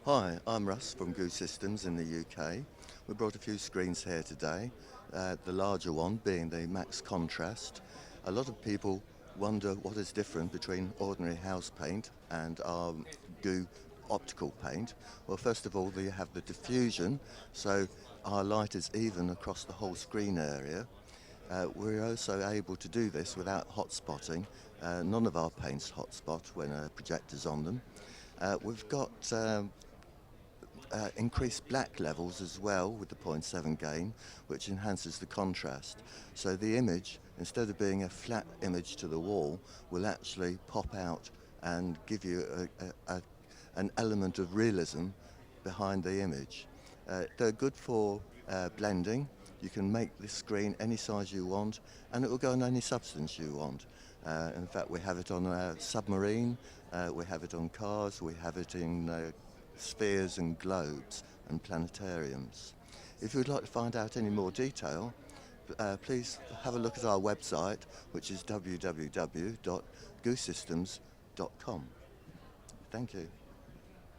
Hi, I'm Russ from Goo Systems in the UK. We brought a few screens here today, the larger one being the max contrast. A lot of people wonder what is different between ordinary house paint and our Goo optical paint. Well, first of all, you have the diffusion, so our light is even across the whole screen area. We're also able to do this without hot spotting. None of our paints hotspot when a projector's on them. We've got increased black levels as well with the 0.7 gain, which enhances the contrast. So the image, instead of being a flat image to the wall, will actually pop out and give you an element of realism behind the image. They're good for blending. You can make this screen any size you want, and it will go on any substance you want. In fact, we have it on a submarine, we have it on cars, we have it in spheres and globes and planetariums. If you would like to find out any more detail, please have a look at our website, which is www.goosystems.com. Thank you.